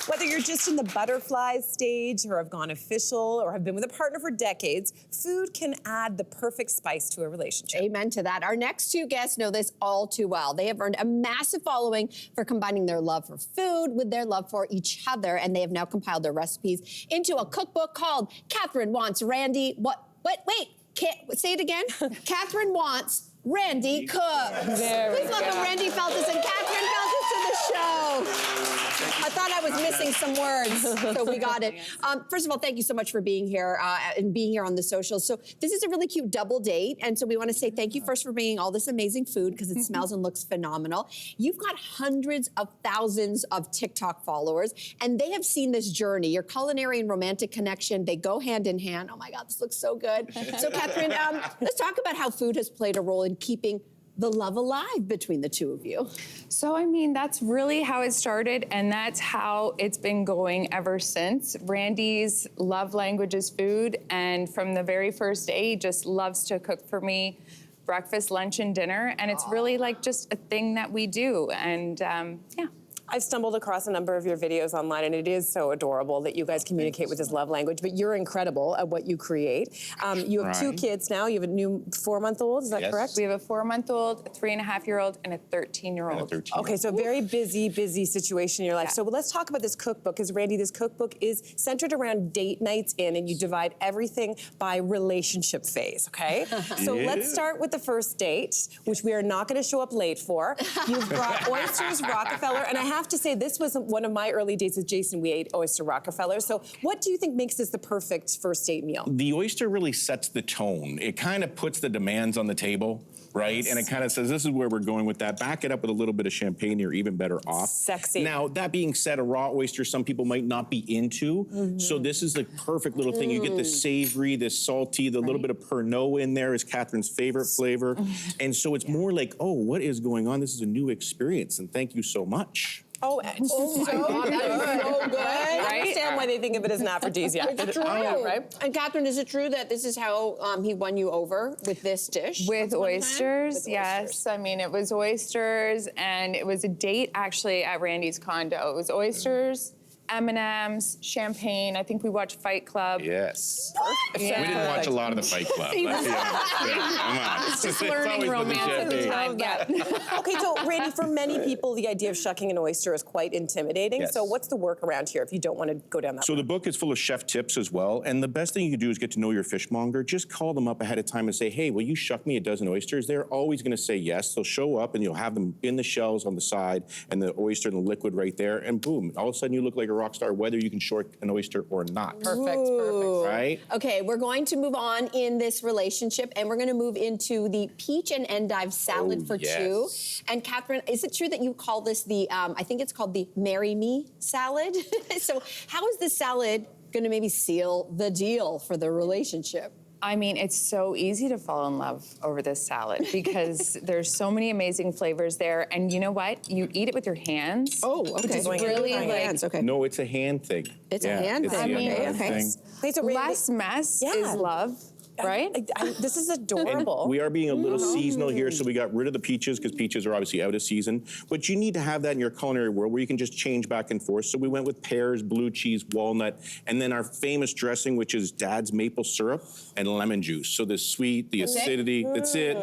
Whether you're just in the butterflies stage or have gone official or have been with a partner for decades, food can add the perfect spice to a relationship. Amen to that. Our next two guests know this all too well. They have earned a massive following for combining their love for food with their love for each other, and they have now compiled their recipes into a cookbook called Katherine Wants Randy. Say it again. Katherine Wants Randy Cook. Please welcome Randy Feltus and Katherine Feltus to the show. I thought I was missing some words, so we got it. First of all, thank you so much for being here and being here on the socials. So this is a really cute double date, and so we want to say thank you first for bringing all this amazing food because it smells and looks phenomenal. You've got hundreds of thousands of TikTok followers, and they have seen this journey. Your culinary and romantic connection, they go hand in hand. Oh my God, this looks so good. So Katherine, let's talk about how food has played a role in keeping the love alive between the two of you. So, I mean, that's really how it started, and that's how it's been going ever since. Randy's love language is food, and from the very first day, he just loves to cook for me breakfast, lunch, and dinner, and it's really like just a thing that we do, and yeah. I've stumbled across a number of your videos online, and it is so adorable that you guys communicate with his love language, but you're incredible at what you create. You have two kids now. You have a new 4-month-old, is that correct? We have a 4-month-old, a 3.5-year-old, and a 13-year-old. Okay, so a very busy situation in your life. So let's talk about this cookbook, because Randy, this cookbook is centered around date nights in, and you divide everything by relationship phase, okay? So let's start with the first date, which we are not gonna show up late for. You've brought oysters, Rockefeller, and I have to say, this was one of my early dates with Jason. We ate oyster Rockefeller. So what do you think makes this the perfect first date meal? The oyster really sets the tone. It kind of puts the demands on the table, right? Yes. And it kind of says, this is where we're going with that. Back it up with a little bit of champagne, you're even better off. Sexy. Now, that being said, a raw oyster, some people might not be into. So this is the perfect little thing. You get the savory, the salty, the little bit of Pernod in there is Katherine's favorite flavor. And so it's more like, oh, what is going on? This is a new experience, and thank you so much. Oh, so good. I understand why they think of it as an aphrodisiac. It's true. Right? And Katherine, is it true that this is how he won you over with this dish? With oysters, yes. I mean, it was oysters, and it was a date actually at Randy's condo. It was oysters, M&Ms, champagne. I think we watched Fight Club. Yes. Yeah. We didn't watch a lot of the Fight Club. Come on. It's just learning romance at the time. Yeah. Okay, so Randy, for many people, the idea of shucking an oyster is quite intimidating. Yes. So what's the workaround here if you don't want to go down that So the book is full of chef tips as well. And the best thing you can do is get to know your fishmonger. Just call them up ahead of time and say, hey, will you shuck me a dozen oysters? They're always going to say yes. They'll show up and you'll have them in the shells on the side and the oyster and the liquid right there. And boom, all of a sudden you look like a rock star, whether you can short an oyster or not. Perfect. Right? Okay, we're going to move on in this relationship, and we're going to move into the peach and endive salad for two. And Katherine, is it true that you call this the, I think it's called the Marry Me salad? So how is this salad going to maybe seal the deal for the relationship? I mean, it's so easy to fall in love over this salad because there's so many amazing flavors there. And you know what? You eat it with your hands. Oh, okay. Which is really like... hands. Okay. No, it's a hand thing. It's a hand thing. I mean, Okay, so Randy, less mess is love. Right? This is adorable. And we are being a little seasonal here, so we got rid of the peaches because peaches are obviously out of season. But you need to have that in your culinary world where you can just change back and forth. So we went with pears, blue cheese, walnut, and then our famous dressing, which is Dad's maple syrup and lemon juice. So the sweet, the acidity, that's it.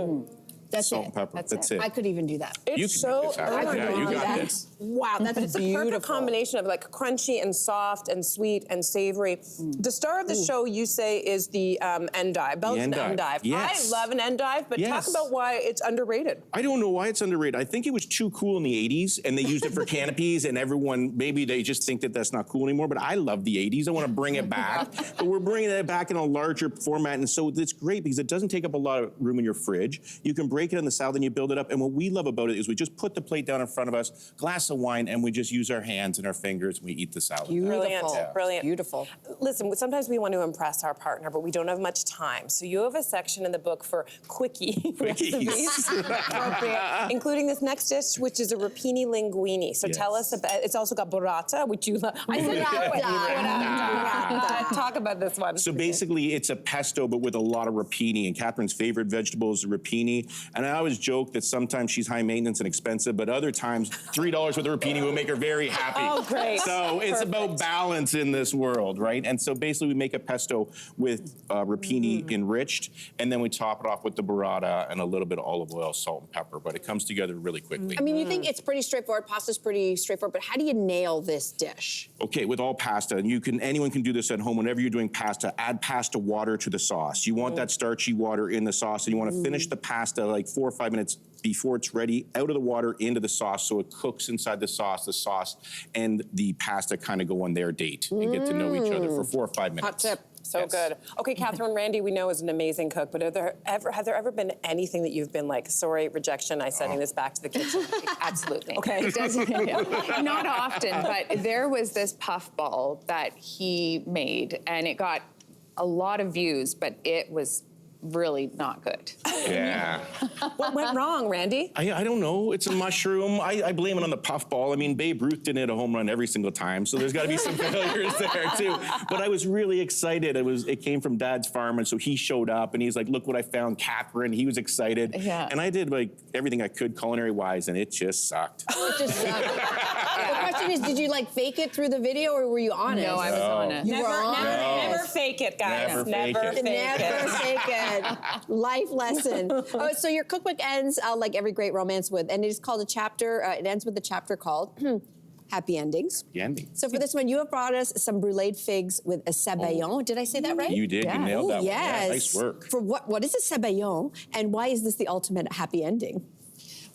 That's Salt it. and pepper, that's it. I could even do that. It's so Yeah, you got this. Wow, that's a perfect combination of like crunchy and soft and sweet and savory. The star of the show, you say, is the endive, Belgian endive. Yes. I love an endive, but talk about why it's underrated. I don't know why it's underrated. I think it was too cool in the 80s, and they used it for canopies, and everyone, maybe they just think that that's not cool anymore, but I love the 80s. I want to bring it back. But we're bringing it back in a larger format, and so it's great because it doesn't take up a lot of room in your fridge. You can break it on the salad, and you build it up, and what we love about it is we just put the plate down in front of us, glass of wine, and we just use our hands and our fingers, and we eat the salad. Brilliant, brilliant. Beautiful. Listen, sometimes we want to impress our partner, but we don't have much time. So you have a section in the book for quickie recipes, including this next dish, which is a rapini linguine. So tell us about, it's also got burrata, which you love. I said burrata. Talk about this one. So basically, it's a pesto, but with a lot of rapini, and Katherine's favorite vegetable is the rapini, and I always joke that sometimes she's high maintenance and expensive, but other times, $3 worth with a rapini will make her very happy. Oh, great. So it's about balance in this world, right? And so basically we make a pesto with rapini enriched, and then we top it off with the burrata and a little bit of olive oil, salt, and pepper, but it comes together really quickly. I mean, you think it's pretty straightforward, pasta's pretty straightforward, but how do you nail this dish? Okay, with all pasta, anyone can do this at home. Whenever you're doing pasta, add pasta water to the sauce. You want that starchy water in the sauce, and you want to finish the pasta like 4 or 5 minutes before it's ready, out of the water, into the sauce, so it cooks inside the sauce and the pasta kind of go on their date and get to know each other for 4 or 5 minutes. Hot tip. So good. Okay, Catherine, Randy, we know is an amazing cook, but have there ever been anything that you've been like, sorry, rejection, I'm sending this back to the kitchen? Absolutely. Okay. It doesn't, not often, but there was this puff ball that he made, and it got a lot of views, but it was really not good. Yeah. What went wrong, Randy? I don't know. It's a mushroom. I blame it on the puffball. I mean, Babe Ruth didn't hit a home run every single time, so there's got to be some failures there too. But I was really excited. It came from Dad's farm, and so he showed up, and he's like, "Look what I found, Catherine." He was excited, and I did like everything I could culinary-wise, and it just sucked. It just sucked. The question is, did you like fake it through the video, or were you honest? No, I was honest. You were honest? Never fake it, guys. Never fake it. Never fake it. Life lesson. Oh, so your cookbook ends like every great romance would, and it is called a chapter. It ends with a chapter called Happy Endings. The ending. So for this one, you have brought us some bruleed figs with a sabayon. Did I say that right? You did. You nailed that one. Yes. Yeah, nice work. For what is a sabayon, and why is this the ultimate happy ending?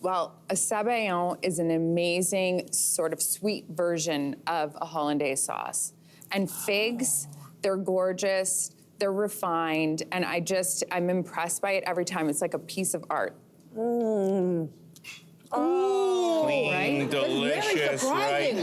Well, a sabayon is an amazing sort of sweet version of a hollandaise sauce. And figs, they're gorgeous, they're refined, and I'm impressed by it every time. It's like a piece of art. Clean, right? delicious, right?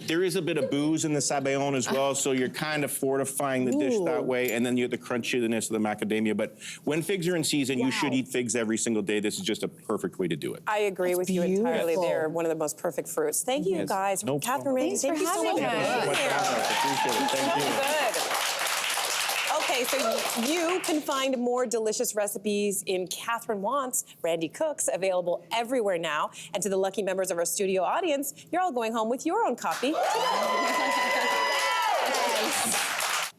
There is a bit of booze in the sabayon as well, so you're kind of fortifying the dish that way, and then you get the crunchiness of the macadamia. But when figs are in season, you should eat figs every single day. This is just a perfect way to do it. I agree with you entirely. beautiful. They're one of the most perfect fruits. Thank you, guys. No Catherine, problem. Randy, thank you so much for having being us. Thank you so much here. for having us. Appreciate it. Thank you. Good. Okay, so you can find more delicious recipes in Catherine Wants, Randy Cooks, available everywhere now. And to the lucky members of our studio audience, you're all going home with your own copy today.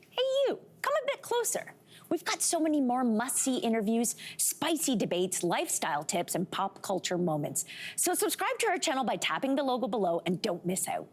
Hey, you, come a bit closer. We've got so many more must-see interviews, spicy debates, lifestyle tips, and pop culture moments. So subscribe to our channel by tapping the logo below and don't miss out.